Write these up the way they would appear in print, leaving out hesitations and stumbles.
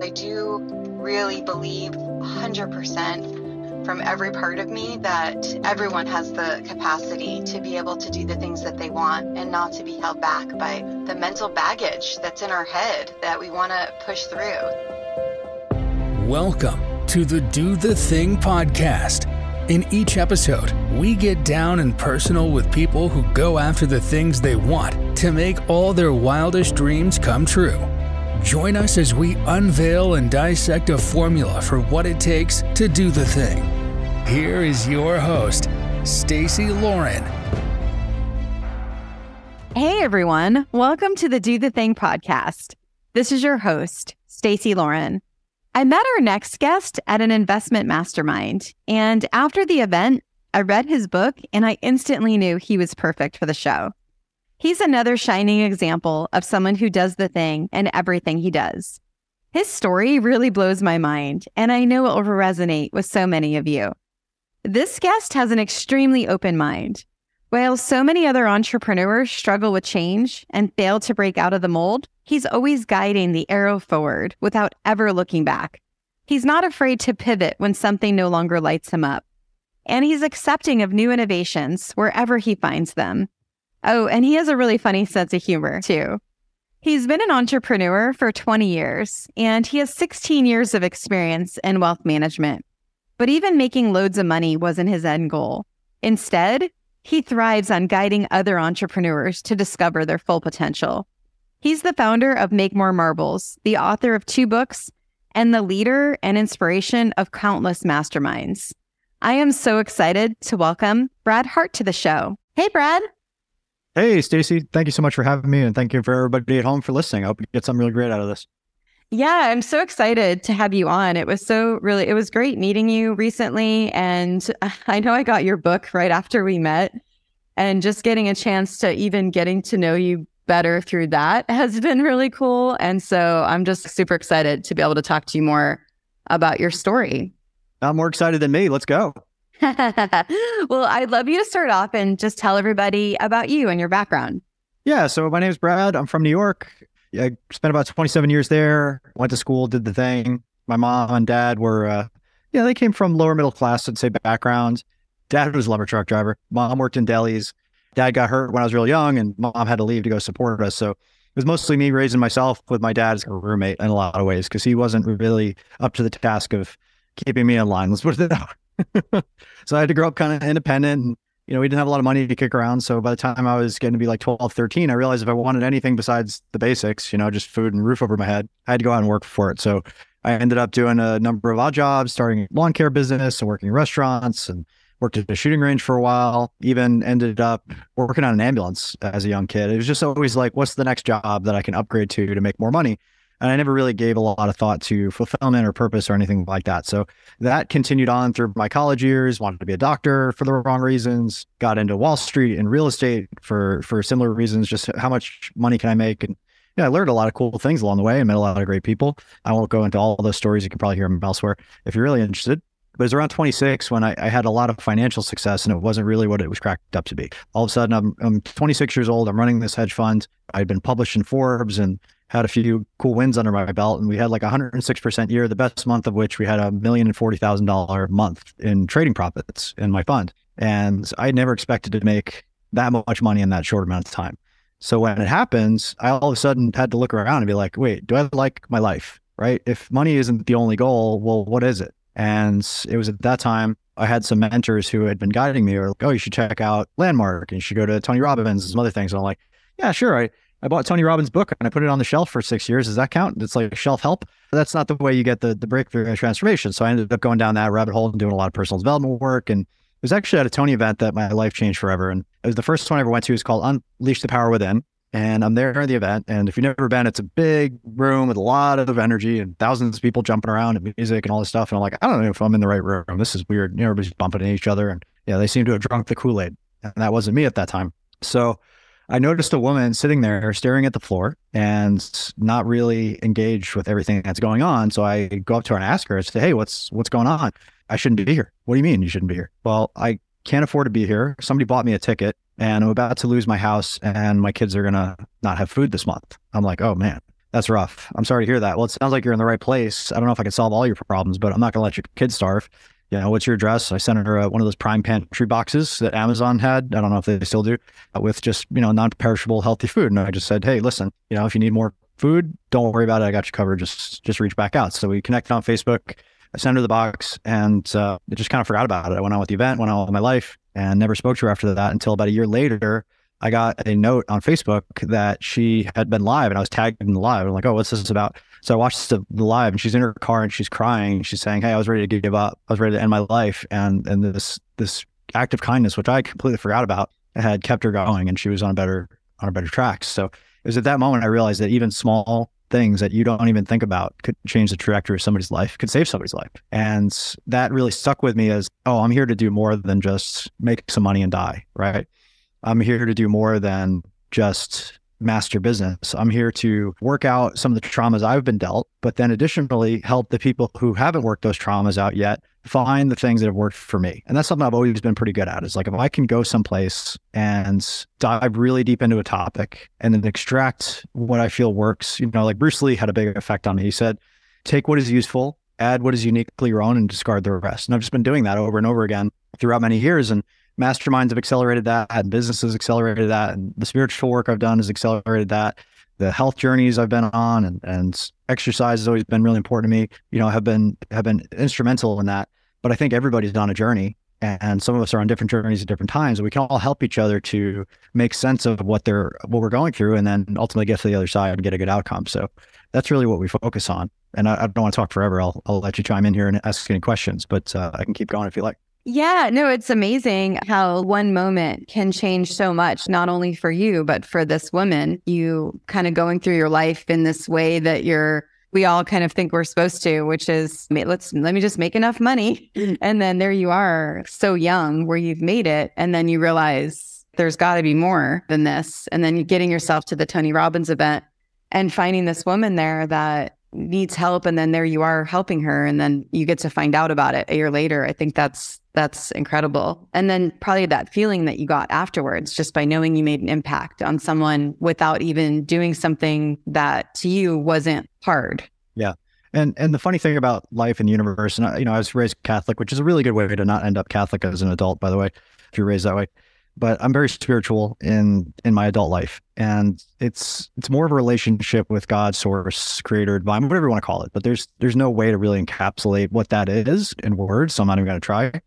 I do really believe 100% from every part of me that everyone has the capacity to be able to do the things that they want and not to be held back by the mental baggage that's in our head that we want to push through. Welcome to the Do the Thing podcast. In each episode, we get down and personal with people who go after the things they want to make all their wildest dreams come true. Join us as we unveil and dissect a formula for what it takes to do the thing. Here is your host, Stacey Lauren. Hey everyone, welcome to the Do the Thing podcast. This is your host, Stacey Lauren. I met our next guest at an investment mastermind, and after the event, I read his book and I instantly knew he was perfect for the show. He's another shining example of someone who does the thing in everything he does. His story really blows my mind, and I know it will resonate with so many of you. This guest has an extremely open mind. While so many other entrepreneurs struggle with change and fail to break out of the mold, he's always guiding the arrow forward without ever looking back. He's not afraid to pivot when something no longer lights him up. And he's accepting of new innovations wherever he finds them. Oh, and he has a really funny sense of humor, too. He's been an entrepreneur for 20 years, and he has 16 years of experience in wealth management. But even making loads of money wasn't his end goal. Instead, he thrives on guiding other entrepreneurs to discover their full potential. He's the founder of Make More Marbles, the author of 2 books, and the leader and inspiration of countless masterminds. I am so excited to welcome Brad Hart to the show. Hey, Brad. Hey, Stacey. Thank you so much for having me, and thank you for everybody at home for listening. I hope you get something really great out of this. Yeah, I'm so excited to have you on. It was great meeting you recently. And I know I got your book right after we met, and just getting a chance to even getting to know you better through that has been really cool. And so I'm just super excited to be able to talk to you more about your story. Not more excited than me. Let's go. Well, I'd love you to start off and just tell everybody about you and your background. Yeah, so my name is Brad. I'm from New York. I spent about 27 years there, went to school, did the thing. My mom and dad were, they came from lower middle class, I'd say, backgrounds. Dad was a lumber truck driver. Mom worked in delis. Dad got hurt when I was real young, and mom had to leave to go support us. So it was mostly me raising myself with my dad as a roommate in a lot of ways, because he wasn't really up to the task of keeping me in line. Let's put it that way. So I had to grow up kind of independent, and we didn't have a lot of money to kick around. So by the time I was getting to be like 12, 13, I realized if I wanted anything besides the basics, just food and roof over my head, I had to go out and work for it. So I ended up doing a number of odd jobs, starting a lawn care business and working in restaurants, and worked at a shooting range for a while, even ended up working on an ambulance as a young kid. It was just always like, what's the next job that I can upgrade to make more money? And I never really gave a lot of thought to fulfillment or purpose or anything like that. So that continued on through my college years, wanted to be a doctor for the wrong reasons, got into Wall Street and real estate for similar reasons, just how much money can I make? And I learned a lot of cool things along the way and met a lot of great people. I won't go into all those stories. You can probably hear them elsewhere if you're really interested. But it was around 26 when I had a lot of financial success, and it wasn't really what it was cracked up to be. All of a sudden, I'm 26 years old. I'm running this hedge fund. I'd been published in Forbes and had a few cool wins under my belt. And we had like 106% year, the best month of which we had $1,040,000 month in trading profits in my fund. And I never expected to make that much money in that short amount of time. So when it happens, I all of a sudden had to look around and be like, wait, do I like my life, right? If money isn't the only goal, well, what is it? And it was at that time I had some mentors who had been guiding me, or like, oh, you should check out Landmark and you should go to Tony Robbins and some other things. And I'm like, yeah, sure. I bought Tony Robbins' book and I put it on the shelf for 6 years. Does that count? It's like shelf help. That's not the way you get the breakthrough and transformation. So I ended up going down that rabbit hole and doing a lot of personal development work. And it was actually at a Tony event that my life changed forever. And it was the first one I ever went to. It's called Unleash the Power Within. And I'm there at the event. And if you've never been, it's a big room with a lot of energy and thousands of people jumping around and music and all this stuff. And I'm like, I don't know if I'm in the right room. This is weird. Everybody's bumping into each other. And they seem to have drunk the Kool-Aid. And that wasn't me at that time. So I noticed a woman sitting there staring at the floor and not really engaged with everything that's going on. So I go up to her and ask her, I say, hey, what's going on? I shouldn't be here. What do you mean you shouldn't be here? Well, I can't afford to be here. Somebody bought me a ticket and I'm about to lose my house and my kids are going to not have food this month. I'm like, oh man. That's rough. I'm sorry to hear that. Well, it sounds like you're in the right place. I don't know if I can solve all your problems, but I'm not going to let your kids starve. What's your address? I sent her one of those Prime Pantry boxes that Amazon had. I don't know if they still do, with just, non-perishable healthy food. And I just said, hey, listen, if you need more food, don't worry about it. I got you covered. Just reach back out. So we connected on Facebook. I sent her the box, and I just kind of forgot about it. I went on with the event, went on with my life, and never spoke to her after that until about a year later. I got a note on Facebook that she had been live, and I was tagged in the live. I'm like, oh, what's this about? So I watched the live, and she's in her car and she's crying. She's saying, hey, I was ready to give up. I was ready to end my life. And this act of kindness, which I completely forgot about, had kept her going, and she was on a better track. So it was at that moment I realized that even small things that you don't even think about could change the trajectory of somebody's life, could save somebody's life. And that really stuck with me as, oh, I'm here to do more than just make some money and die, right? I'm here to do more than just master business. I'm here to work out some of the traumas I've been dealt, but then additionally help the people who haven't worked those traumas out yet find the things that have worked for me. And that's something I've always been pretty good at. Is like, if I can go someplace and dive really deep into a topic and then extract what I feel works, like Bruce Lee had a big effect on me. He said, take what is useful, add what is uniquely your own, and discard the rest. And I've just been doing that over and over again throughout many years. And Masterminds have accelerated that, and businesses accelerated that, and the spiritual work I've done has accelerated that. The health journeys I've been on and exercise has always been really important to me, have been instrumental in that. But I think everybody's on a journey, and some of us are on different journeys at different times, and we can all help each other to make sense of what we're going through, and then ultimately get to the other side and get a good outcome. So that's really what we focus on. And I don't want to talk forever. I'll let you chime in here and ask any questions, but I can keep going if you like. Yeah, no, it's amazing how one moment can change so much, not only for you, but for this woman. You kind of going through your life in this way that we all kind of think we're supposed to, which is, let me just make enough money. And then there you are, so young, where you've made it. And then you realize there's got to be more than this. And then you're getting yourself to the Tony Robbins event and finding this woman there that needs help. And then there you are helping her. And then you get to find out about it a year later. I think that's incredible. And then probably that feeling that you got afterwards, just by knowing you made an impact on someone without even doing something that to you wasn't hard. Yeah. And the funny thing about life and the universe, and I was raised Catholic, which is a really good way to not end up Catholic as an adult, by the way, if you're raised that way. But I'm very spiritual in my adult life. And it's more of a relationship with God, source, creator, divine, whatever you want to call it. But there's no way to really encapsulate what that is in words. So I'm not even going to try.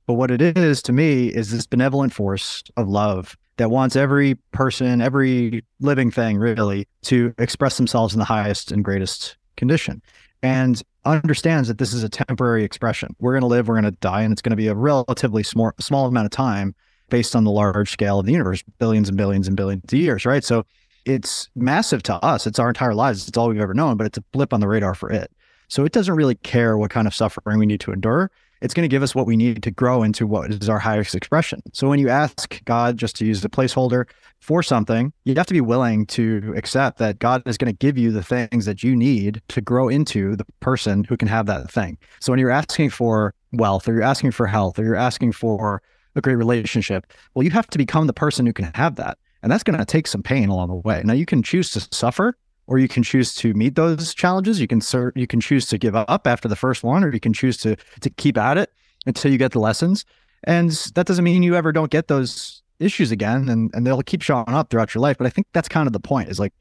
But what it is to me is this benevolent force of love that wants every person, every living thing really, to express themselves in the highest and greatest condition, and understands that this is a temporary expression. We're going to live, we're going to die, and it's going to be a relatively small amount of time based on the large scale of the universe, billions and billions and billions of years, right? So it's massive to us. It's our entire lives. It's all we've ever known, but it's a blip on the radar for it. So it doesn't really care what kind of suffering we need to endure. It's going to give us what we need to grow into what is our highest expression. So when you ask God just to use a placeholder for something, you have to be willing to accept that God is going to give you the things that you need to grow into the person who can have that thing. So when you're asking for wealth, or you're asking for health, or you're asking for a great relationship, well, you have to become the person who can have that. And that's going to take some pain along the way. Now, you can choose to suffer, or you can choose to meet those challenges. You can choose to give up after the first one, or you can choose to keep at it until you get the lessons. And that doesn't mean you ever don't get those issues again, and they'll keep showing up throughout your life. But I think that's kind of the point, is like,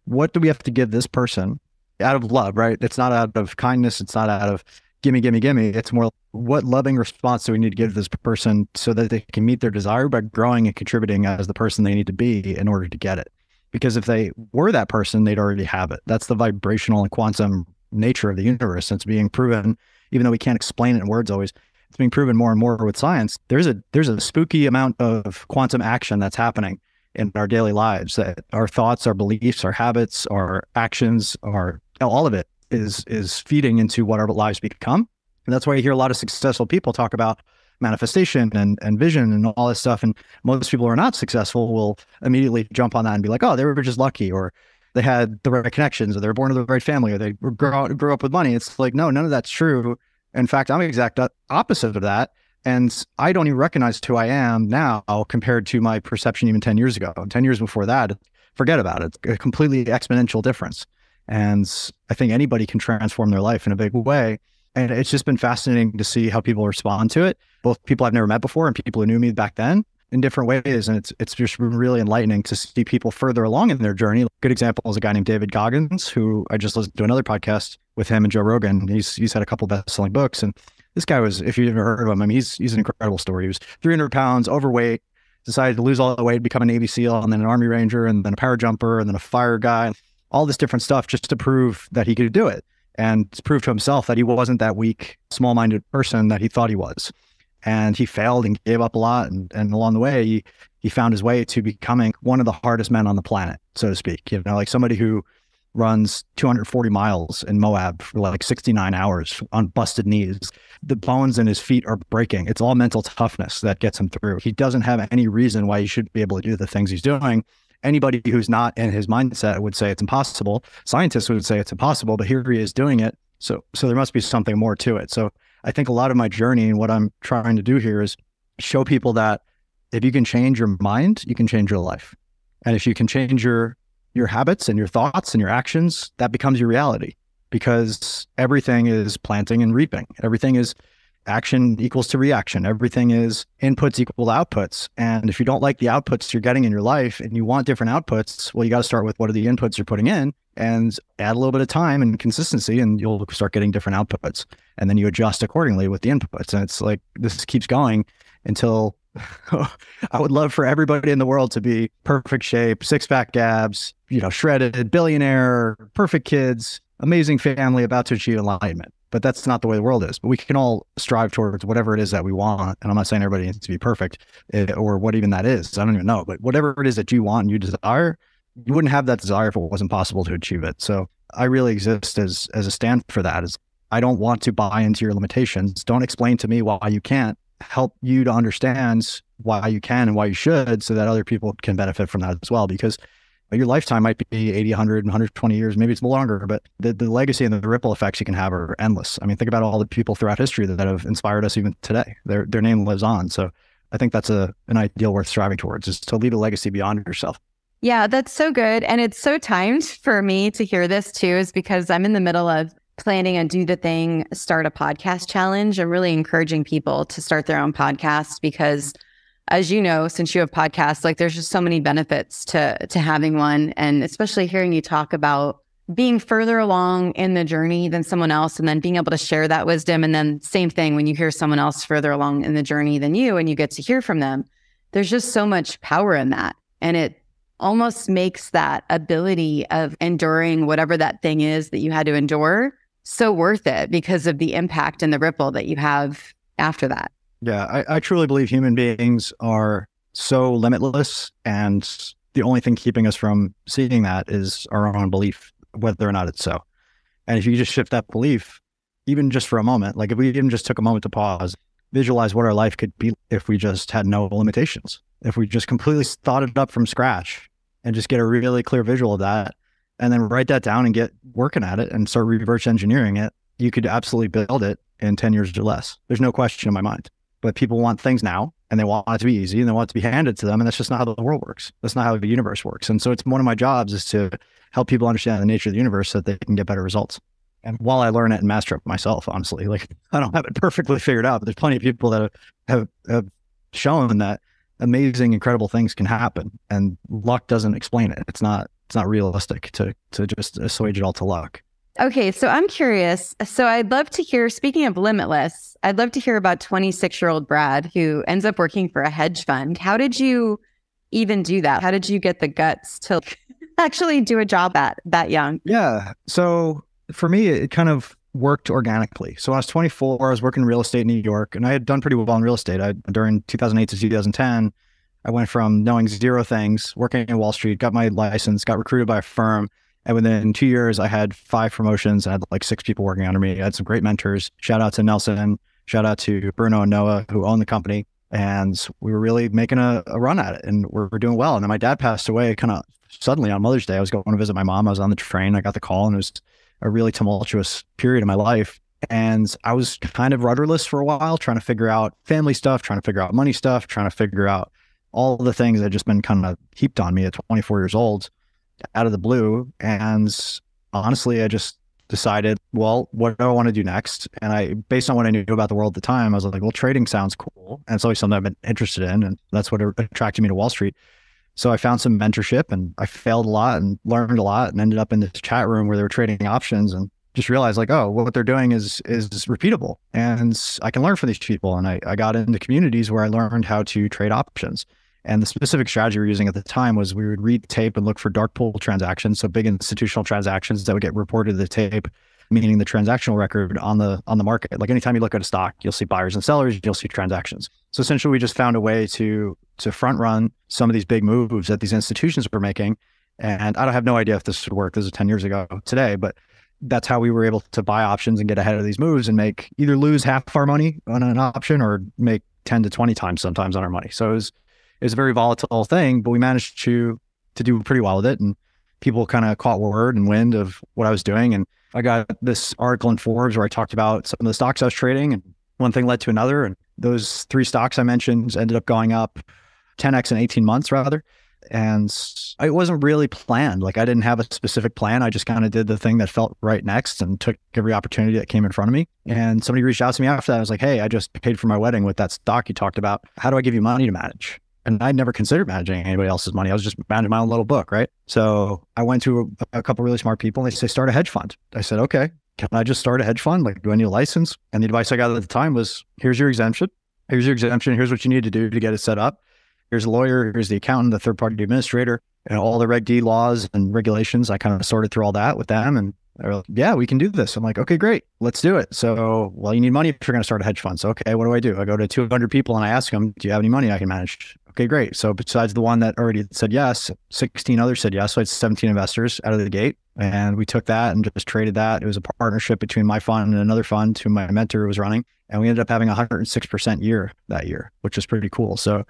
what do we have to give this person out of love, right? It's not out of kindness. It's not out of gimme. It's more, what loving response do we need to give this person so that they can meet their desire by growing and contributing as the person they need to be in order to get it? Because if they were that person, they'd already have it. That's the vibrational and quantum nature of the universe. It's being proven, even though we can't explain it in words always, it's being proven more and more with science. There's a spooky amount of quantum action that's happening in our daily lives. That our thoughts, our beliefs, our habits, our actions, all of it is feeding into what our lives become. And that's why you hear a lot of successful people talk about manifestation and vision and all this stuff. And most people who are not successful will immediately jump on that and be like, oh, they were just lucky, or they had the right connections, or they were born to the right family, or they grew up with money. It's like, no, none of that's true. In fact, I'm the exact opposite of that. And I don't even recognize who I am now compared to my perception even 10 years ago. 10 years before that, forget about it. It's a completely exponential difference. And I think anybody can transform their life in a big way. And it's just been fascinating to see how people respond to it, both people I've never met before and people who knew me back then in different ways. And it's just been really enlightening to see people further along in their journey. Good example is a guy named David Goggins, who I just listened to another podcast with him and Joe Rogan. He's had a couple best-selling books. And this guy was, if you've ever heard of him, I mean, he's an incredible story. He was 300 pounds, overweight, decided to lose all the weight, become a Navy SEAL, and then an Army Ranger, and then a parajumper, and then a fire guy, all this different stuff just to prove that he could do it and to prove to himself that he wasn't that weak, small-minded person that he thought he was. And he failed and gave up a lot. And along the way, he found his way to becoming one of the hardest men on the planet, so to speak. You know, like somebody who runs 240 miles in Moab for like 69 hours on busted knees. The bones in his feet are breaking. It's all mental toughness that gets him through. He doesn't have any reason why he should be able to do the things he's doing. Anybody who's not in his mindset would say it's impossible. Scientists would say it's impossible, but here he is doing it. So there must be something more to it. So I think a lot of my journey and what I'm trying to do here is show people that if you can change your mind, you can change your life. And if you can change your habits and your thoughts and your actions, that becomes your reality, because everything is planting and reaping. Everything is action equals to reaction. Everything is inputs equal to outputs. And if you don't like the outputs you're getting in your life and you want different outputs, well, you got to start with what are the inputs you're putting in and add a little bit of time and consistency, and you'll start getting different outputs. And then you adjust accordingly with the inputs. And it's like, this keeps going until I would love for everybody in the world to be perfect shape, six-pack abs, shredded, billionaire, perfect kids, amazing family, about to achieve enlightenment. But that's not the way the world is. But we can all strive towards whatever it is that we want. And I'm not saying everybody needs to be perfect or what even that is. I don't even know. But whatever it is that you want and you desire, you wouldn't have that desire if it wasn't possible to achieve it. So I really exist as a stand for that. Is I don't want to buy into your limitations. Don't explain to me why you can't. Help you to understand why you can and why you should, so that other people can benefit from that as well. Because your lifetime might be 80, 100, 120 years, maybe it's longer, but the legacy and the ripple effects you can have are endless. I mean, think about all the people throughout history that have inspired us even today. Their name lives on. So I think that's an ideal worth striving towards, is to leave a legacy beyond yourself. Yeah, that's so good. And it's so timed for me to hear this too, is because I'm in the middle of planning a Do the Thing, Start a Podcast challenge. I'm really encouraging people to start their own podcast because, as you know, since you have podcasts, like there's just so many benefits to having one. And especially hearing you talk about being further along in the journey than someone else, and then being able to share that wisdom. And then same thing when you hear someone else further along in the journey than you, and you get to hear from them, there's just so much power in that. And it almost makes that ability of enduring whatever that thing is that you had to endure so worth it because of the impact and the ripple that you have after that. Yeah, I truly believe human beings are so limitless, and the only thing keeping us from seeing that is our own belief, whether or not it's so. And if you just shift that belief, even just for a moment, like if we even just took a moment to pause, visualize what our life could be if we just had no limitations, if we just completely thought it up from scratch and just get a really clear visual of that, and then write that down and get working at it and start reverse engineering it, you could absolutely build it in 10 years or less. There's no question in my mind. But people want things now, and they want it to be easy, and they want it to be handed to them. And that's just not how the world works. That's not how the universe works. And so it's one of my jobs is to help people understand the nature of the universe so that they can get better results. And while I learn it and master it myself, honestly, like I don't have it perfectly figured out, but there's plenty of people that have shown that amazing, incredible things can happen, and luck doesn't explain it. It's not realistic to just assuage it all to luck. Okay, so I'm curious. So I'd love to hear, speaking of limitless, I'd love to hear about 26-year-old Brad, who ends up working for a hedge fund. How did you even do that? How did you get the guts to actually do a job at that young? Yeah. So for me, it kind of worked organically. So when I was 24, I was working in real estate in New York, and I had done pretty well in real estate. During 2008 to 2010, I went from knowing zero things, working in Wall Street, got my license, got recruited by a firm. And within 2 years, I had 5 promotions. I had like 6 people working under me. I had some great mentors. Shout out to Nelson. Shout out to Bruno and Noah, who own the company. And we were really making a run at it, and we're doing well. And then my dad passed away kind of suddenly on Mother's Day. I was going to visit my mom. I was on the train. I got the call, and it was a really tumultuous period in my life. And I was kind of rudderless for a while, trying to figure out family stuff, trying to figure out money stuff, trying to figure out all the things that had just been kind of heaped on me at 24 years old out of the blue. And honestly, I just decided, well, what do I want to do next? And based on what I knew about the world at the time, I was like, well, trading sounds cool. And it's always something I've been interested in. And that's what attracted me to Wall Street. So I found some mentorship and I failed a lot and learned a lot and ended up in this chat room where they were trading options and just realized like, oh, what they're doing is repeatable and I can learn from these people. And I got into communities where I learned how to trade options. And the specific strategy we were using at the time was we would read tape and look for dark pool transactions. So big institutional transactions that would get reported to the tape, meaning the transactional record on the market. Like anytime you look at a stock, you'll see buyers and sellers, you'll see transactions. So essentially we just found a way to front run some of these big moves that these institutions were making. And I don't have no idea if this would work. This is 10 years ago today, but that's how we were able to buy options and get ahead of these moves and make either lose half our money on an option or make 10 to 20 times sometimes on our money. So it was a very volatile thing, but we managed to do pretty well with it. And people kind of caught word and wind of what I was doing. And I got this article in Forbes where I talked about some of the stocks I was trading and one thing led to another. And those 3 stocks I mentioned ended up going up 10x in 18 months rather. And it wasn't really planned. Like I didn't have a specific plan. I just kind of did the thing that felt right next and took every opportunity that came in front of me. And somebody reached out to me after that. I was like, hey, I just paid for my wedding with that stock you talked about. How do I give you money to manage? And I'd never considered managing anybody else's money. I was just managing my own little book, right? So I went to a couple really smart people and they say, start a hedge fund. I said, okay, can I just start a hedge fund? Like, do I need a license? And the advice I got at the time was, here's your exemption. Here's your exemption. Here's what you need to do to get it set up. Here's a lawyer. Here's the accountant, the third-party administrator, and all the Reg D laws and regulations. I kind of sorted through all that with them. And they're like, yeah, we can do this. I'm like, okay, great. Let's do it. So, well, you need money if you're going to start a hedge fund. So, okay, what do? I go to 200 people and I ask them, do you have any money I can manage? Okay, great. So besides the one that already said yes, 16 others said yes. So it's 17 investors out of the gate. And we took that and just traded that. It was a partnership between my fund and another fund who my mentor was running. And we ended up having 106% year that year, which was pretty cool. So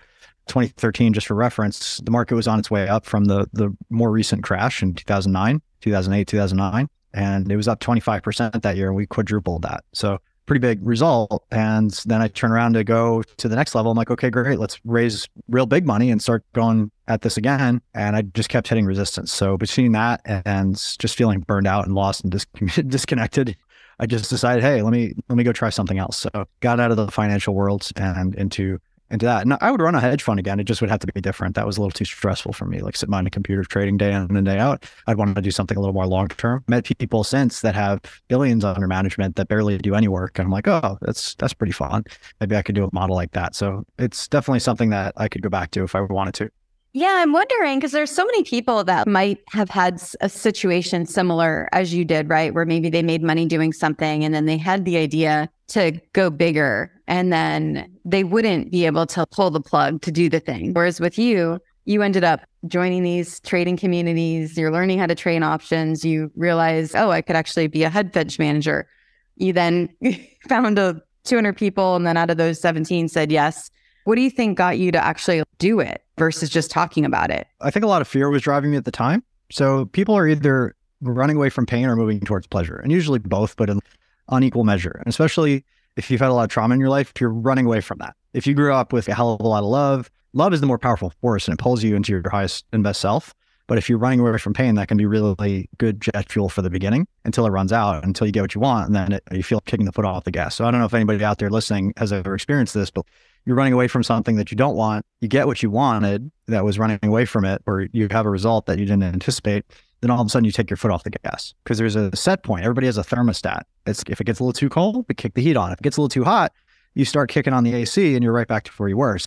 2013, just for reference, the market was on its way up from the more recent crash in 2008, 2009. And it was up 25% that year. And we quadrupled that. So pretty big result. And then I turn around to go to the next level. I'm like, okay, great. Let's raise real big money and start going at this again. And I just kept hitting resistance. So between that and just feeling burned out and lost and disconnected, I just decided, hey, let me go try something else. So got out of the financial world and into that. And I would run a hedge fund again. It just would have to be different. That was a little too stressful for me, like sitting behind a computer trading day in and day out. I'd want to do something a little more long-term. Met people since that have billions under management that barely do any work. And I'm like, oh, that's pretty fun. Maybe I could do a model like that. So it's definitely something that I could go back to if I wanted to. Yeah, I'm wondering, because there's so many people that might have had a situation similar as you did, right? Where maybe they made money doing something and then they had the idea to go bigger and then they wouldn't be able to pull the plug to do the thing. Whereas with you, you ended up joining these trading communities, you're learning how to trade options, you realize, oh, I could actually be a hedge manager. You then found 200 people and then out of those 17 said yes. What do you think got you to actually do it versus just talking about it? I think a lot of fear was driving me at the time. So people are either running away from pain or moving towards pleasure, and usually both, but in unequal measure. And especially if you've had a lot of trauma in your life, you're running away from that. If you grew up with a hell of a lot of love is the more powerful force and it pulls you into your highest and best self. But if you're running away from pain, that can be really good jet fuel for the beginning until it runs out, until you get what you want. And then you feel kicking the foot off the gas. So I don't know if anybody out there listening has ever experienced this, but you're running away from something that you don't want. You get what you wanted that was running away from it, or you have a result that you didn't anticipate. Then all of a sudden you take your foot off the gas because there's a set point. Everybody has a thermostat. If it gets a little too cold, we kick the heat on. If it gets a little too hot, you start kicking on the AC and you're right back to where you were.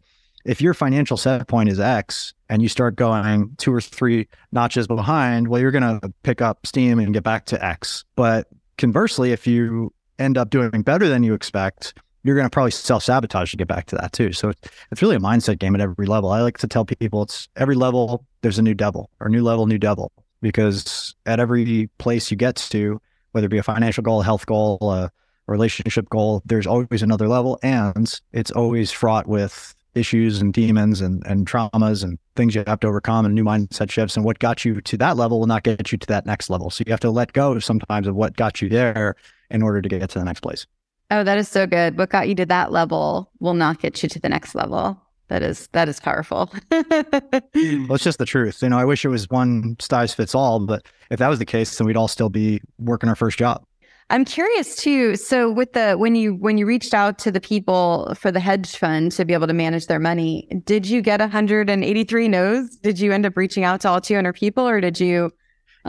If your financial set point is X and you start going 2 or 3 notches behind, well, you're going to pick up steam and get back to X. But conversely, if you end up doing better than you expect, you're going to probably self-sabotage to get back to that too. So it's really a mindset game at every level. I like to tell people it's every level, there's a new devil, or new level, new devil, because at every place you get to, whether it be a financial goal, a health goal, a relationship goal, there's always another level, and it's always fraught with issues and demons and traumas and things you have to overcome and new mindset shifts. And what got you to that level will not get you to that next level. So you have to let go sometimes of what got you there in order to get to the next place. Oh, that is so good. What got you to that level will not get you to the next level. That is powerful. Well, it's just the truth. I wish it was one size fits all, but if that was the case, then we'd all still be working our first job. I'm curious too. So with when you reached out to the people for the hedge fund to be able to manage their money, did you get 183 no's? Did you end up reaching out to all 200 people, or did you?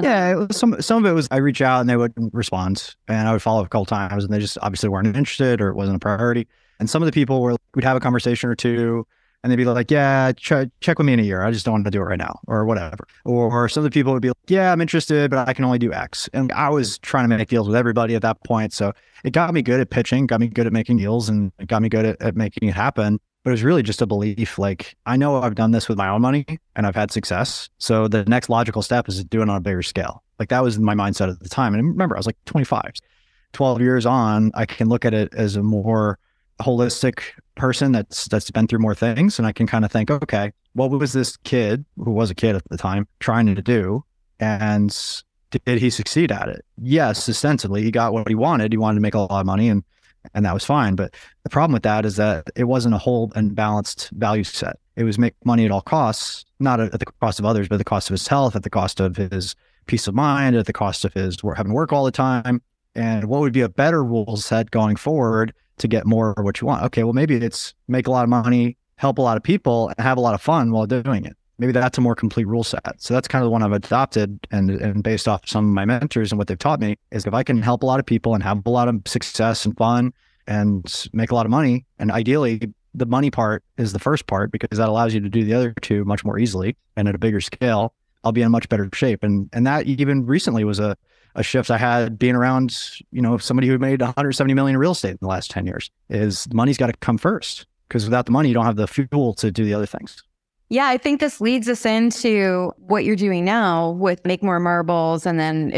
Yeah, it was some of it was I reach out and they wouldn't respond, and I would follow up a couple times, and they just obviously weren't interested or it wasn't a priority. And some of the people we'd have a conversation or two, and they'd be like, yeah, check with me in a year. I just don't want to do it right now, or whatever. Or some of the people would be like, yeah, I'm interested, but I can only do X. And I was trying to make deals with everybody at that point. So it got me good at pitching, got me good at making deals, and it got me good at making it happen. But it was really just a belief, like, I know I've done this with my own money and I've had success. So the next logical step is to do it on a bigger scale. Like, that was my mindset at the time. And remember, I was like 25. 12 years on, I can look at it as a more holistic person that's been through more things, and I can kind of think, okay, what was this kid, who was a kid at the time, trying to do, and did he succeed at it? Yes, ostensibly he got what he wanted. He wanted to make a lot of money, and that was fine. But the problem with that is that it wasn't a whole and balanced value set. It was make money at all costs, not at the cost of others, but at the cost of his health, at the cost of his peace of mind, at the cost of his having to work all the time. And what would be a better rule set going forward to get more of what you want? Okay, well, maybe it's make a lot of money, help a lot of people, and have a lot of fun while doing it. Maybe that's a more complete rule set. So that's kind of the one I've adopted, and based off some of my mentors and what they've taught me, is if I can help a lot of people and have a lot of success and fun and make a lot of money, and ideally the money part is the first part, because that allows you to do the other two much more easily and at a bigger scale, I'll be in much better shape. And that even recently was a shift I had being around, somebody who made 170 million in real estate in the last 10 years, is the money's got to come first, because without the money, you don't have the fuel to do the other things. Yeah, I think this leads us into what you're doing now with Make More Marbles. And then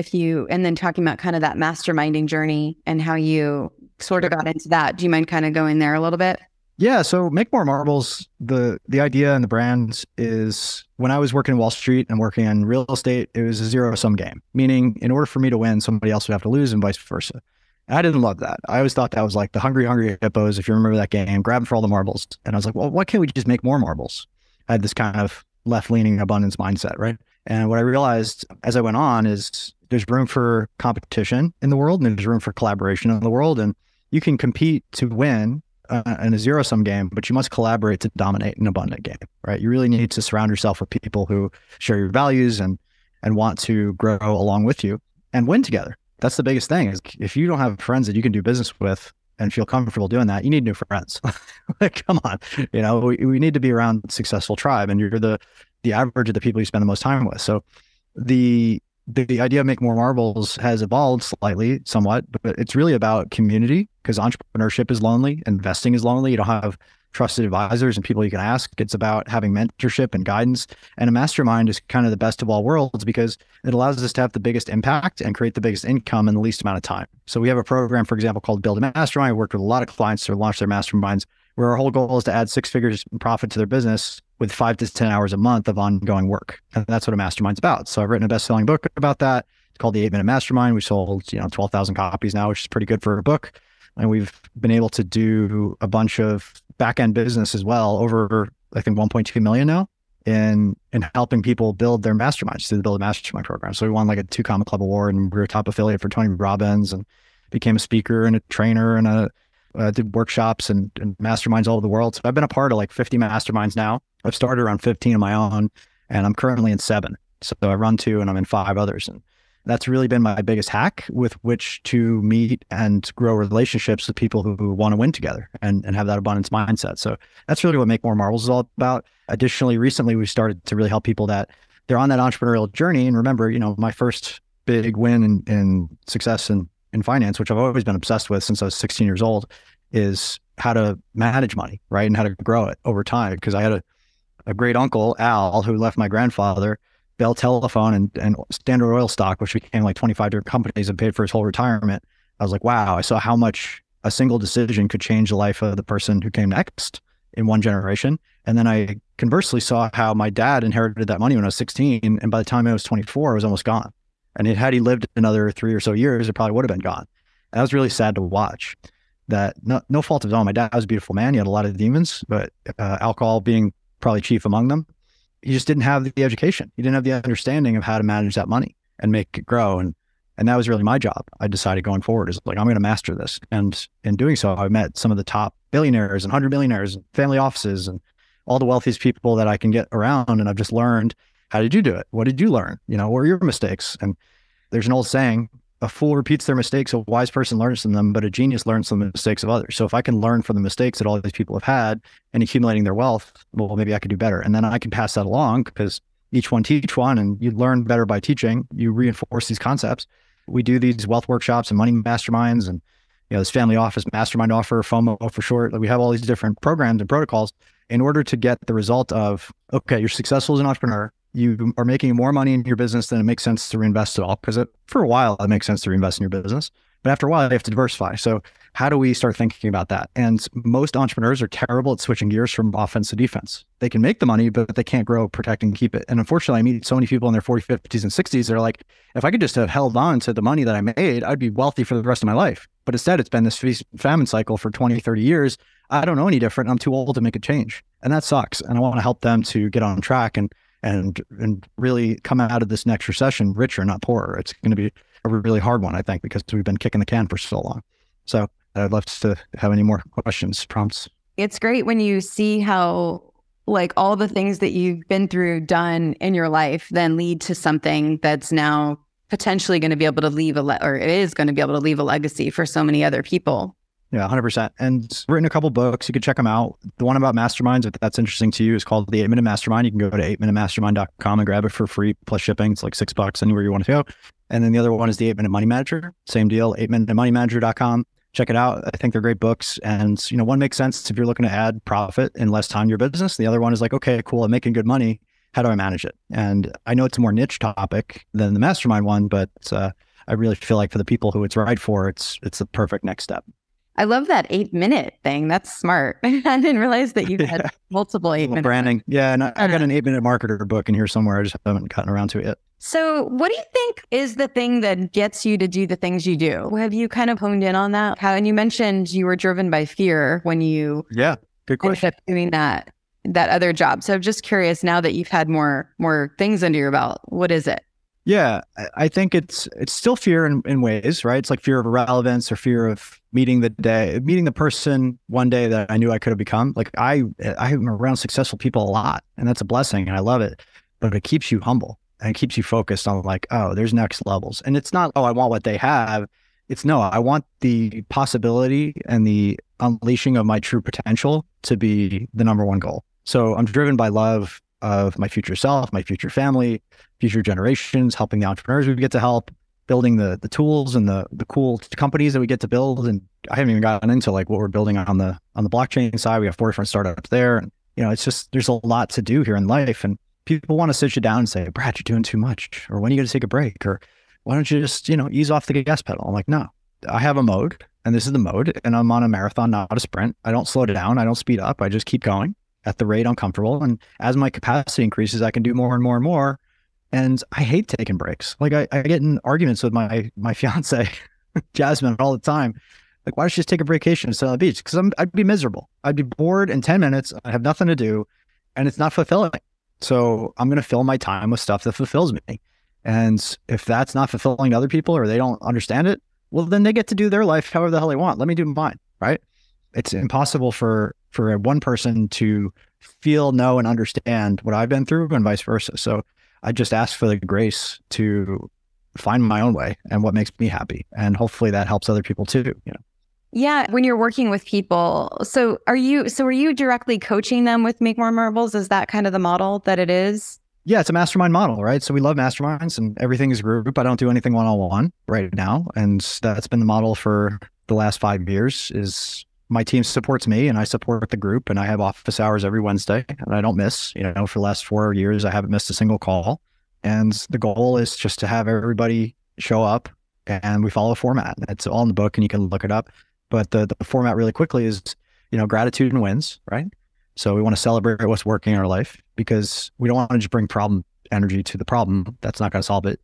talking about kind of that masterminding journey and how you sort of got into that. Do you mind kind of going there a little bit? Yeah. So Make More Marbles, the idea and the brand is, when I was working in Wall Street and working in real estate, it was a zero-sum game, meaning in order for me to win, somebody else would have to lose and vice versa. And I didn't love that. I always thought that was like the hungry hippos, if you remember that game, grabbing for all the marbles. And I was like, well, why can't we just make more marbles? I had this kind of left-leaning abundance mindset, right? And what I realized as I went on is there's room for competition in the world, and there's room for collaboration in the world. And you can compete to win in a zero-sum game, but you must collaborate to dominate an abundant game, right? You really need to surround yourself with people who share your values and want to grow along with you and win together. That's the biggest thing, is if you don't have friends that you can do business with and feel comfortable doing that, you need new friends. Like, come on, we need to be around a successful tribe, and you're the average of the people you spend the most time with. So the idea of Make More Marbles has evolved somewhat, but it's really about community, because entrepreneurship is lonely, investing is lonely. You don't have trusted advisors and people you can ask. It's about having mentorship and guidance. And a mastermind is kind of the best of all worlds, because it allows us to have the biggest impact and create the biggest income in the least amount of time. So we have a program, for example, called Build a Mastermind. I worked with a lot of clients to launch their masterminds, where our whole goal is to add 6 figures in profit to their business with 5 to 10 hours a month of ongoing work. And that's what a mastermind's about. So I've written a best-selling book about that. It's called The 8-Minute Mastermind. We sold 12,000 copies now, which is pretty good for a book. And we've been able to do a bunch of back-end business as well, over, I think, 1.2 million now in helping people build their masterminds through the Build a Mastermind program. So we won like a 2 Comma Club award, and we were a top affiliate for Tony Robbins, and became a speaker and a trainer, and did workshops and masterminds all over the world. So I've been a part of like 50 masterminds now. I've started around 15 of my own, and I'm currently in 7. So I run 2 and I'm in 5 others. And that's really been my biggest hack with which to meet and grow relationships with people who want to win together and have that abundance mindset. So that's really what Make More Marbles is all about. Additionally, recently we started to really help people that they're on that entrepreneurial journey. And remember, my first big win in success in finance, which I've always been obsessed with since I was 16 years old, is how to manage money, right? And how to grow it over time. Because I had a great uncle, Al, who left my grandfather Bell Telephone and Standard Oil stock, which became like 25 different companies and paid for his whole retirement. I was like, wow, I saw how much a single decision could change the life of the person who came next in one generation. And then I conversely saw how my dad inherited that money when I was 16. And by the time I was 24, it was almost gone. And had he lived another 3 or so years, it probably would have been gone. And that was really sad to watch. that no fault of his own. My dad was a beautiful man. He had a lot of demons, but alcohol being probably chief among them. He just didn't have the education. He didn't have the understanding of how to manage that money and make it grow. And that was really my job. I decided going forward is like, I'm going to master this. And in doing so, I met some of the top billionaires and 100 millionaires and family offices and all the wealthiest people that I can get around. And I've just learned, how did you do it? What did you learn? What were your mistakes? And there's an old saying, a fool repeats their mistakes, a wise person learns from them, but a genius learns from the mistakes of others. So if I can learn from the mistakes that all these people have had and accumulating their wealth, well, maybe I could do better. And then I can pass that along because each one teach one, and you learn better by teaching. You reinforce these concepts. We do these wealth workshops and money masterminds and this family office mastermind offer, FOMO for short. Like we have all these different programs and protocols in order to get the result of, okay, you're successful as an entrepreneur. You are making more money in your business than it makes sense to reinvest at all. Because for a while, it makes sense to reinvest in your business. But after a while, you have to diversify. So how do we start thinking about that? And most entrepreneurs are terrible at switching gears from offense to defense. They can make the money, but they can't grow, protect, and keep it. And unfortunately, I meet so many people in their 40s, 50s, and 60s that are like, if I could just have held on to the money that I made, I'd be wealthy for the rest of my life. But instead, it's been this feast and famine cycle for 20, 30 years. I don't know any different. I'm too old to make a change. And that sucks. And I want to help them to get on track and really come out of this next recession richer, not poorer. It's going to be a really hard one, I think, because we've been kicking the can for so long. So I'd love to have any more questions, prompts. It's great when you see how like all the things that you've been through, done in your life, then lead to something that's now potentially going to be able to leave or it is going to be able to leave a legacy for so many other people. Yeah, 100%. And I've written a couple books. You can check them out. The one about masterminds, if that's interesting to you, is called The 8-Minute Mastermind. You can go to 8minutemastermind.com and grab it for free plus shipping. It's like $6 anywhere you want to go. And then the other one is The 8-Minute Money Manager. Same deal, 8minutemoneymanager.com. Check it out. I think they're great books. And, one makes sense if you're looking to add profit in less time to your business. The other one is like, okay, cool, I'm making good money. How do I manage it? And I know it's a more niche topic than the mastermind one, but I really feel like for the people who it's right for, it's the perfect next step. I love that 8-minute thing. That's smart. I didn't realize that you had multiple 8-minute branding. Yeah, and I got an 8-minute marketer book in here somewhere. I just haven't gotten around to it yet. So what do you think is the thing that gets you to do the things you do? Have you kind of honed in on that? And you mentioned you were driven by fear when you good question. ended up doing that other job. So I'm just curious, now that you've had more things under your belt, what is it? Yeah, I think it's still fear in ways, right? It's like fear of irrelevance or fear of meeting the person one day that I knew I could have become. Like I'm around successful people a lot, and that's a blessing, and I love it. But it keeps you humble and it keeps you focused on like, oh, there's next levels. And it's not, oh, I want what they have. It's no, I want the possibility and the unleashing of my true potential to be the number one goal. So I'm driven by love of my future self, my future family, future generations, helping the entrepreneurs we get to help, building the tools and the cool companies that we get to build. And I haven't even gotten into like what we're building on the blockchain side. We have 4 different startups there. And, it's just, there's a lot to do here in life. And people want to sit you down and say, Brad, you're doing too much. Or when are you going to take a break? Or why don't you just, ease off the gas pedal? I'm like, no, I have a mode and this is the mode. And I'm on a marathon, not a sprint. I don't slow down. I don't speed up. I just keep going at the rate I'm comfortable. And as my capacity increases, I can do more and more and more. And I hate taking breaks. Like I get in arguments with my fiance, Jasmine, all the time. Like, why don't you just take a vacation and sit on the beach? Because I'd be miserable. I'd be bored in 10 minutes. I have nothing to do, and it's not fulfilling. So I'm going to fill my time with stuff that fulfills me. And if that's not fulfilling to other people or they don't understand it, well, then they get to do their life however the hell they want. Let me do mine, right? It's impossible for one person to feel, know, and understand what I've been through and vice versa. So I just ask for the grace to find my own way and what makes me happy. And hopefully that helps other people too, Yeah. When you're working with people, so are you directly coaching them with Make More Marbles? Is that kind of the model that it is? Yeah, it's a mastermind model, right? So we love masterminds and everything is group. I don't do anything one-on-one right now. And that's been the model for the last 5 years. Is my team supports me and I support the group, and I have office hours every Wednesday and I don't miss, for the last 4 years, I haven't missed a single call. And the goal is just to have everybody show up, and we follow a format. It's all in the book and you can look it up. But the format really quickly is, gratitude and wins, right? So we want to celebrate what's working in our life, because we don't want to just bring problem energy to the problem. That's not going to solve it.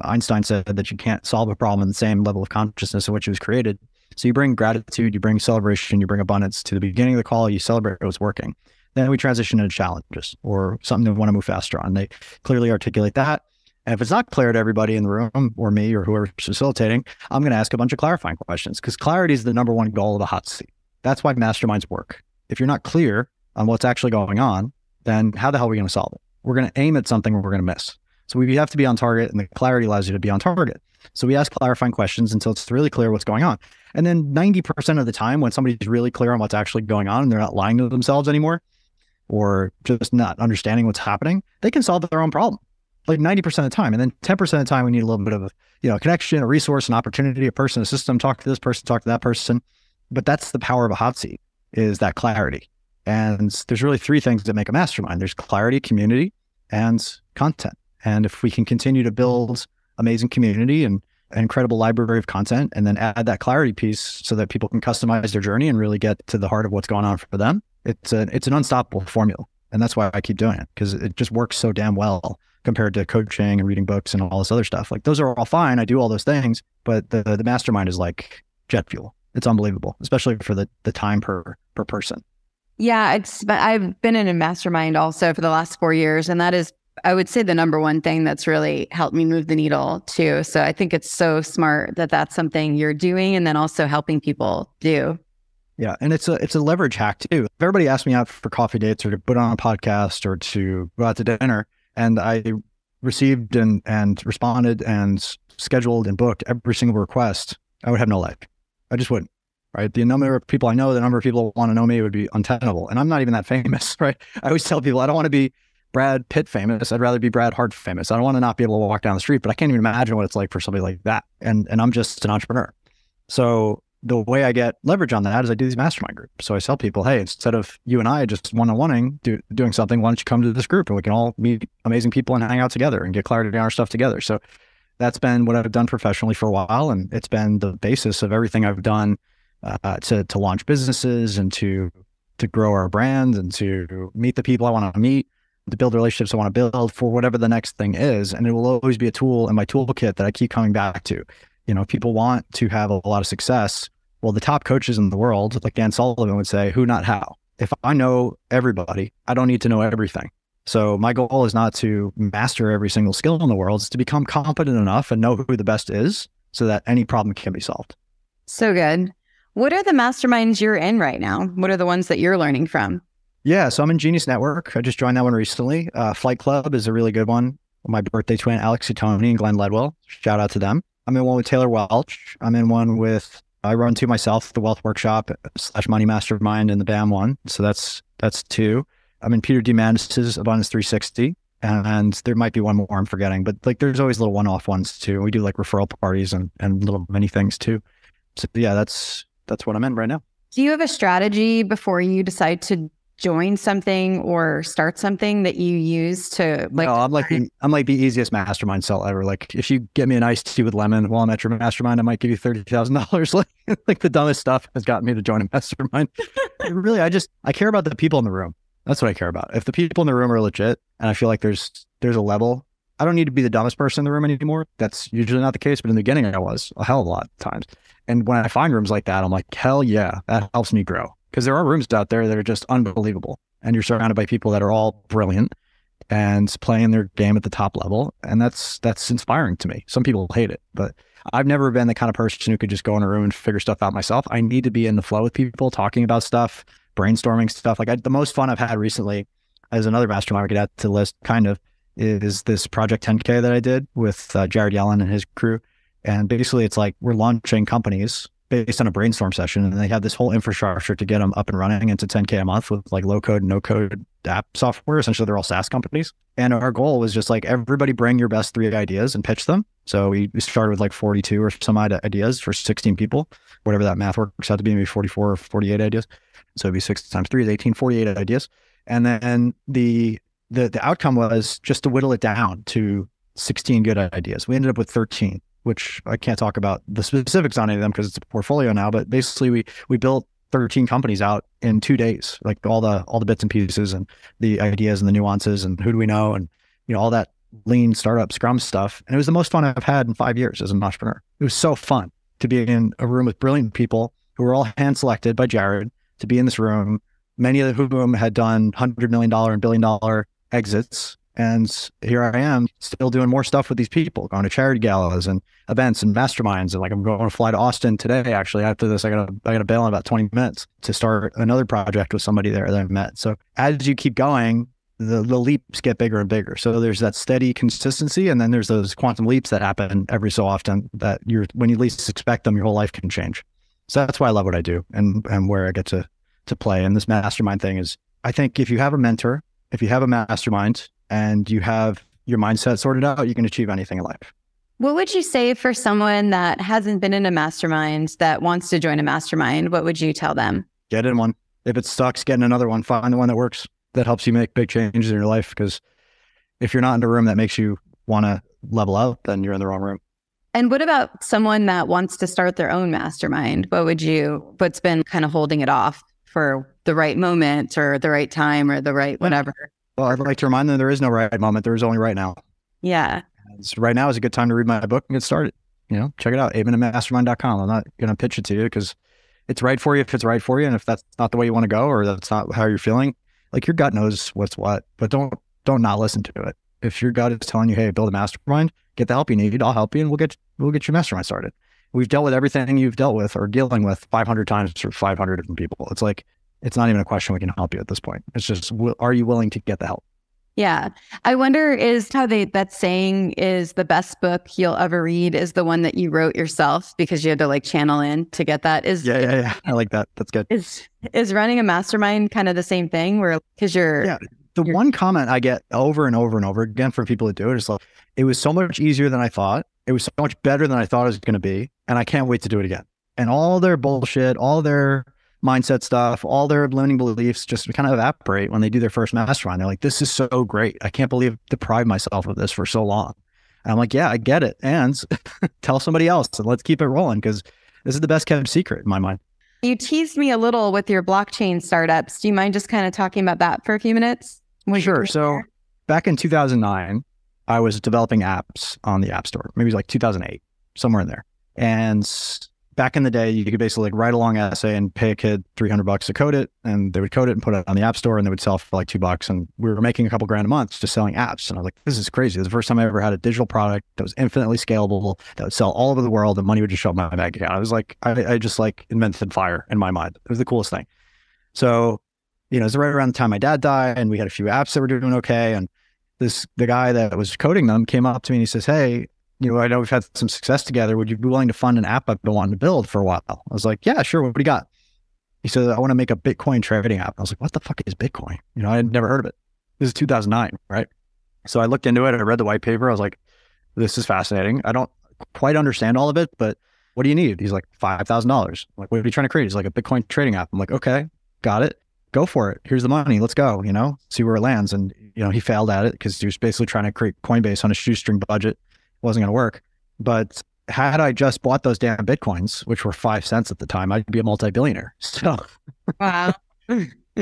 Einstein said that you can't solve a problem in the same level of consciousness in which it was created. So you bring gratitude, you bring celebration, you bring abundance to the beginning of the call, you celebrate what's working. Then we transition into challenges or something they want to move faster on. They clearly articulate that. And if it's not clear to everybody in the room or me or whoever's facilitating, I'm going to ask a bunch of clarifying questions because clarity is the number one goal of the hot seat. That's why masterminds work. If you're not clear on what's actually going on, then how the hell are we going to solve it? We're going to aim at something we're going to miss. So we have to be on target, and the clarity allows you to be on target. So we ask clarifying questions until it's really clear what's going on. And then 90% of the time when somebody's really clear on what's actually going on and they're not lying to themselves anymore or just not understanding what's happening, they can solve their own problem. Like 90% of the time. And then 10% of the time, we need a little bit of a connection, a resource, an opportunity, a person, a system, talk to this person, talk to that person. But that's the power of a hot seat, is that clarity. And there's really three things that make a mastermind. There's clarity, community, and content. And if we can continue to build amazing community and an incredible library of content, and then add that clarity piece so that people can customize their journey and really get to the heart of what's going on for them, it's an unstoppable formula. And that's why I keep doing it, because it just works so damn well compared to coaching and reading books and all this other stuff. Like those are all fine. I do all those things, but the mastermind is like jet fuel. It's unbelievable, especially for the time per person. Yeah, I've been in a mastermind also for the last 4 years, and that is, I would say, the number one thing that's really helped me move the needle too. So I think it's so smart that that's something you're doing and then also helping people do. Yeah. And it's a leverage hack too. If everybody asked me out for coffee dates or to put on a podcast or to go out to dinner, and I received and responded and scheduled and booked every single request, I would have no life. I just wouldn't, right? The number of people I know, the number of people who want to know me would be untenable. And I'm not even that famous, right? I always tell people I don't want to be Brad Pitt famous. I'd rather be Brad Hart famous. I don't want to not be able to walk down the street, but I can't even imagine what it's like for somebody like that. And I'm just an entrepreneur. So the way I get leverage on that is I do these mastermind groups. So I tell people, hey, instead of you and I just one-on-oneing doing something, why don't you come to this group and we can all meet amazing people and hang out together and get clarity on our stuff together. So that's been what I've done professionally for a while. And it's been the basis of everything I've done to launch businesses and to grow our brand and to meet the people I want to meet, to build relationships I want to build for whatever the next thing is. And it will always be a tool in my toolkit that I keep coming back to. If people want to have a lot of success, well, the top coaches in the world, like Dan Sullivan would say, who, not how. If I know everybody, I don't need to know everything. So my goal is not to master every single skill in the world. It's to become competent enough and know who the best is so that any problem can be solved. So good. What are the masterminds you're in right now? What are the ones that you're learning from? Yeah, so I'm in Genius Network. I just joined that one recently. Flight Club is a really good one. My birthday twin, Alex Citoni and Glenn Ledwell. Shout out to them. I'm in one with Taylor Welch. I'm in one with, I run two myself, the Wealth Workshop / Money Mastermind and the BAM one. So that's two. I'm in Peter Diamandis' Abundance 360. And there might be one more I'm forgetting, but like there's always little one-off ones too. We do like referral parties and little mini things too. So yeah, that's what I'm in right now. Do you have a strategy before you decide to join something or start something that you use to like? No, I'm like the easiest mastermind sell ever. Like if you get me an iced tea with lemon while I'm at your mastermind, I might give you $30,000. Like the dumbest stuff has gotten me to join a mastermind. Really, I care about the people in the room. That's what I care about. If the people in the room are legit and I feel like there's a level, I don't need to be the dumbest person in the room anymore. That's usually not the case, but in the beginning I was a hell of a lot of times. And when I find rooms like that, I'm like, hell yeah, that helps me grow. Because there are rooms out there that are just unbelievable. And you're surrounded by people that are all brilliant and playing their game at the top level. And that's inspiring to me. Some people hate it, but I've never been the kind of person who could just go in a room and figure stuff out myself. I need to be in the flow with people, talking about stuff, brainstorming stuff. Like the most fun I've had recently as another mastermind we could add to the list kind of is this Project 10K that I did with Jared Yellen and his crew. And basically it's like we're launching companies based on a brainstorm session, and they have this whole infrastructure to get them up and running into 10K a month with like low code, no code app software. Essentially, they're all SaaS companies. And our goal was just like, everybody bring your best 3 ideas and pitch them. So we started with like 42 or some ideas for 16 people, whatever that math works out to be, maybe 44 or 48 ideas. So it'd be 6 times 3 is 18, 48 ideas. And then the outcome was just to whittle it down to 16 good ideas. We ended up with 13. Which I can't talk about the specifics on any of them because it's a portfolio now, but basically we built 13 companies out in 2 days, like all the bits and pieces and the ideas and the nuances and who do we know and all that lean startup scrum stuff. And it was the most fun I've had in 5 years as an entrepreneur. It was so fun to be in a room with brilliant people who were all hand selected by Jared to be in this room, many of whom had done $100 million and billion-dollar exits. And here I am still doing more stuff with these people, going to charity galas and events and masterminds. And like, I'm going to fly to Austin today. Actually, after this, I gotta bail in about 20 minutes to start another project with somebody there that I met. So as you keep going, the leaps get bigger and bigger. So there's that steady consistency, and then there's those quantum leaps that happen every so often that when you least expect them, your whole life can change. So that's why I love what I do and where I get to play. And this mastermind thing is, I think if you have a mentor, if you have a mastermind, and you have your mindset sorted out, you can achieve anything in life. What would you say for someone that hasn't been in a mastermind that wants to join a mastermind? What would you tell them? Get in one. If it sucks, get in another one. Find the one that works, that helps you make big changes in your life. Because if you're not in a room that makes you want to level up, then you're in the wrong room. And what about someone that wants to start their own mastermind? What's been kind of holding it off for the right moment or the right time or the right whatever? Well, I'd like to remind them there is no right moment. There is only right now. Yeah. So right now is a good time to read my book and get started. Check it out, abenamastermind.com. I'm not going to pitch it to you because it's right for you if it's right for you. And if that's not the way you want to go, or that's not how you're feeling, like, your gut knows what's what, but don't not listen to it. If your gut is telling you, hey, build a mastermind, get the help you need, I'll help you, and we'll get your mastermind started. We've dealt with everything you've dealt with or dealing with 500 times for 500 different people. It's like, it's not even a question we can help you at this point. It's just, are you willing to get the help? Yeah. I wonder that saying is the best book you'll ever read is the one that you wrote yourself because you had to like channel in to get that. Yeah. I like that. That's good. Is running a mastermind kind of the same thing where, because one comment I get over and over and over again from people that do it is like, it was so much easier than I thought. It was so much better than I thought it was going to be. And I can't wait to do it again. And all their bullshit, all their mindset stuff, all their limiting beliefs just kind of evaporate when they do their first mastermind. They're like, this is so great. I can't believe I deprived myself of this for so long. And I'm like, yeah, I get it. And tell somebody else and let's keep it rolling, because this is the best kept secret in my mind. You teased me a little with your blockchain startups. Do you mind just kind of talking about that for a few minutes? Sure. So back in 2009, I was developing apps on the App Store. Maybe it was like 2008, somewhere in there. And back in the day, you could basically like write a long essay and pay a kid $300 to code it, and they would code it and put it on the App Store, and they would sell for like $2. And we were making a couple grand a month just selling apps. And I was like, this is crazy. This is the first time I ever had a digital product that was infinitely scalable, that would sell all over the world, and money would just show up in my bank account. I was like, I just like invented fire in my mind. It was the coolest thing. So, it was right around the time my dad died, and we had a few apps that were doing okay. And the guy that was coding them came up to me and he says, hey, I know we've had some success together. Would you be willing to fund an app I've been wanting to build for a while? I was like, yeah, sure. What do you got? He said, I want to make a Bitcoin trading app. I was like, what the fuck is Bitcoin? I had never heard of it. This is 2009, right? So I looked into it. I read the white paper. I was like, this is fascinating. I don't quite understand all of it, but what do you need? He's like, $5,000. I'm like, what are you trying to create? He's like, a Bitcoin trading app. I'm like, okay, got it. Go for it. Here's the money. Let's go, see where it lands. And, he failed at it because he was basically trying to create Coinbase on a shoestring budget. It wasn't going to work. But had I just bought those damn Bitcoins, which were 5 cents at the time, I'd be a multi-billionaire. So, wow.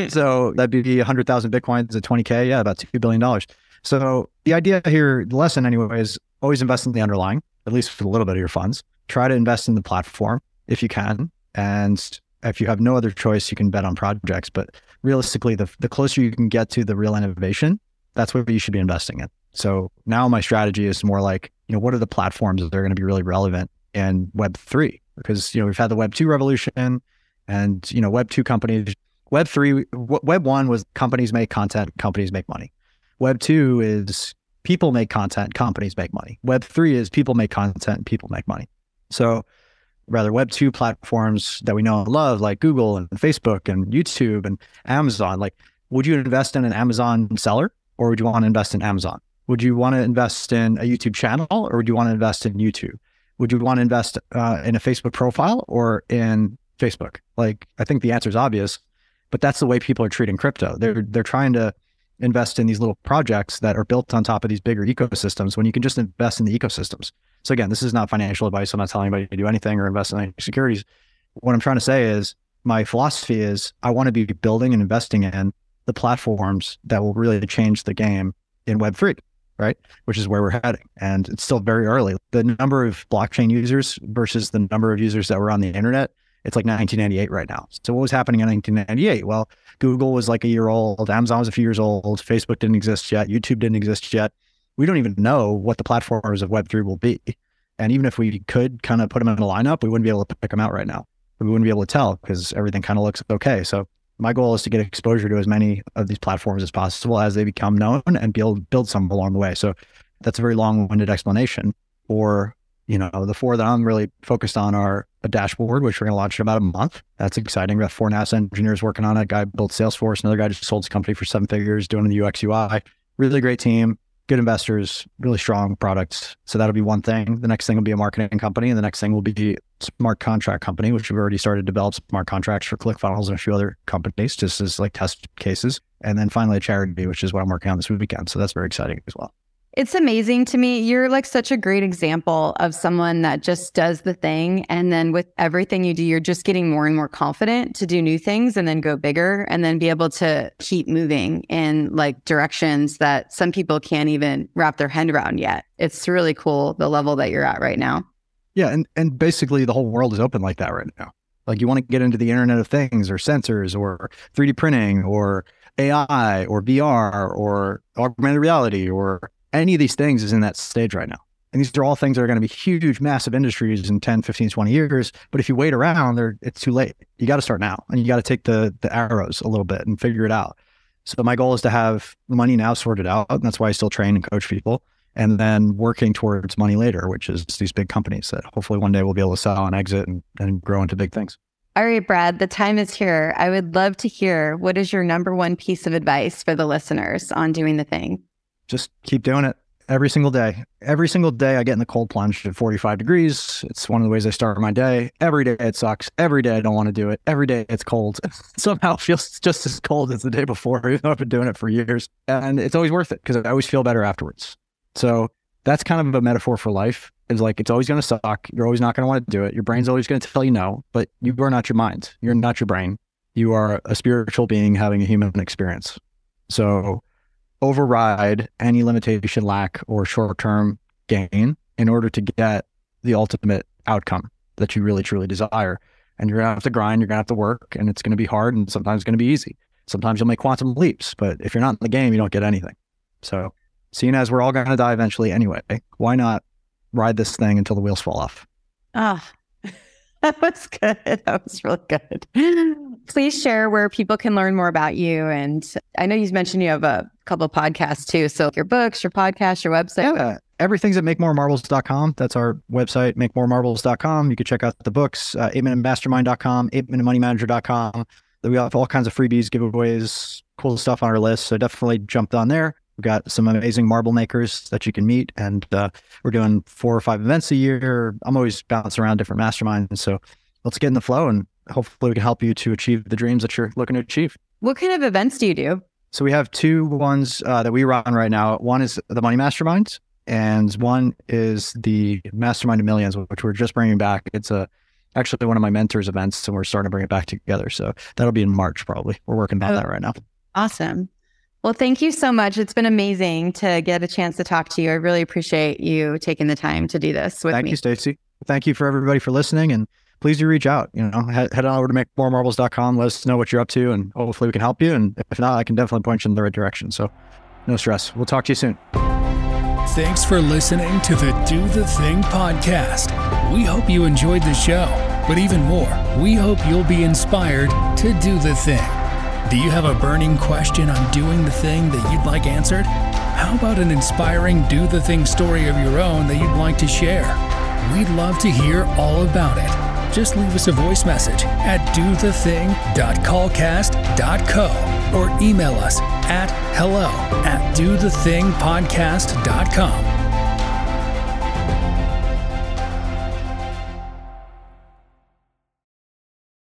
So that'd be 100,000 Bitcoins at 20K. Yeah, about $2 billion. So the idea here, the lesson anyway, is always invest in the underlying, at least for a little bit of your funds. Try to invest in the platform if you can. And if you have no other choice, you can bet on projects. But realistically, the closer you can get to the real innovation, that's what you should be investing in. So now my strategy is more like, what are the platforms that are going to be really relevant in Web3? Because, we've had the Web2 revolution and, Web2 companies. Web3, Web1 was companies make content, companies make money. Web2 is people make content, companies make money. Web3 is people make content, people make money. So rather Web2 platforms that we know and love, like Google and Facebook and YouTube and Amazon, like, would you invest in an Amazon seller, or would you want to invest in Amazon? Would you want to invest in a YouTube channel, or would you want to invest in YouTube? Would you want to invest in a Facebook profile or in Facebook? Like, I think the answer is obvious, but that's the way people are treating crypto. They're trying to invest in these little projects that are built on top of these bigger ecosystems when you can just invest in the ecosystems. So again, this is not financial advice. I'm not telling anybody to do anything or invest in any securities. What I'm trying to say is my philosophy is I want to be building and investing in the platforms that will really change the game in Web3. right? Which is where we're heading. And it's still very early. The number of blockchain users versus the number of users that were on the internet, it's like 1998 right now. So what was happening in 1998? Well, Google was like a year old. Amazon was a few years old. Facebook didn't exist yet. YouTube didn't exist yet. We don't even know what the platforms of Web3 will be. And even if we could kind of put them in a lineup, we wouldn't be able to pick them out right now. We wouldn't be able to tell because everything kind of looks okay. So my goal is to get exposure to as many of these platforms as possible as they become known and build some along the way. So that's a very long-winded explanation. Or, the 4 that I'm really focused on are a dashboard, which we're going to launch in about a month. That's exciting. We have 4 NASA engineers working on it. A guy built Salesforce. Another guy just sold his company for 7 figures doing the UX UI. Really great team. Good investors, really strong products. So that'll be one thing. The next thing will be a marketing company. And the next thing will be smart contract company, which we've already started to develop smart contracts for ClickFunnels and a few other companies, just as like test cases. And then finally a charity, which is what I'm working on this weekend. So that's very exciting as well. It's amazing to me. You're like such a great example of someone that just does the thing. And then with everything you do, you're just getting more and more confident to do new things and then go bigger and then be able to keep moving in like directions that some people can't even wrap their head around yet. It's really cool, the level that you're at right now. Yeah. And basically the whole world is open like that right now. Like you want to get into the Internet of Things or sensors or 3D printing or AI or VR or augmented reality or any of these things is in that stage right now. And these are all things that are going to be huge, massive industries in 10, 15, 20 years. But if you wait around, it's too late. You got to start now. And you got to take the arrows a little bit and figure it out. So my goal is to have money now sorted out. And that's why I still train and coach people. And then working towards money later, which is these big companies that hopefully one day we'll be able to sell and exit and grow into big things. All right, Brad, the time is here. I would love to hear, what is your number one piece of advice for the listeners on doing the thing? Just keep doing it every single day. Every single day I get in the cold plunge at 45 degrees. It's one of the ways I start my day. Every day it sucks. Every day I don't want to do it. Every day it's cold. Somehow it feels just as cold as the day before, even though I've been doing it for years. And it's always worth it because I always feel better afterwards. So that's kind of a metaphor for life. It's like, it's always going to suck. You're always not going to want to do it. Your brain's always going to tell you no, but you are not your mind. You're not your brain. You are a spiritual being having a human experience. So override any limitation, lack, or short-term gain in order to get the ultimate outcome that you really, truly desire. And you're going to have to grind, you're going to have to work, and it's going to be hard, and sometimes it's going to be easy. Sometimes you'll make quantum leaps, but if you're not in the game, you don't get anything. So seeing as we're all going to die eventually anyway, why not ride this thing until the wheels fall off? That was good. That was really good. Please share where people can learn more about you. And I know you mentioned you have a couple of podcasts too. So your books, your podcast, your website. Yeah, everything's at makemoremarbles.com. That's our website, makemoremarbles.com. You can check out the books, 8minuteMastermind.com, 8minutemoneymanager.com. We have all kinds of freebies, giveaways, cool stuff on our list. So definitely jump on there. We've got some amazing marble makers that you can meet, and we're doing 4 or 5 events a year. I'm always bouncing around different masterminds. So let's get in the flow, and hopefully we can help you to achieve the dreams that you're looking to achieve. What kind of events do you do? So we have 2 ones that we run right now. One is the Money Mastermind, and one is the Mastermind of Millions, which we're just bringing back. It's actually one of my mentors' events, and we're starting to bring it back together. So that'll be in March, probably. We're working on that right now. Awesome. Well, thank you so much. It's been amazing to get a chance to talk to you. I really appreciate you taking the time to do this with me. Thank you, Stacey. Thank you for everybody for listening, and please do reach out. Head on over to makemoremarbles.com. Let us know what you're up to, and hopefully we can help you. And if not, I can definitely point you in the right direction. So no stress. We'll talk to you soon. Thanks for listening to the Do the Thing podcast. We hope you enjoyed the show, but even more, we hope you'll be inspired to do the thing. Do you have a burning question on doing the thing that you'd like answered? How about an inspiring do the thing story of your own that you'd like to share? We'd love to hear all about it. Just leave us a voice message at dothething.callcast.co or email us at hello@dothethingpodcast.com.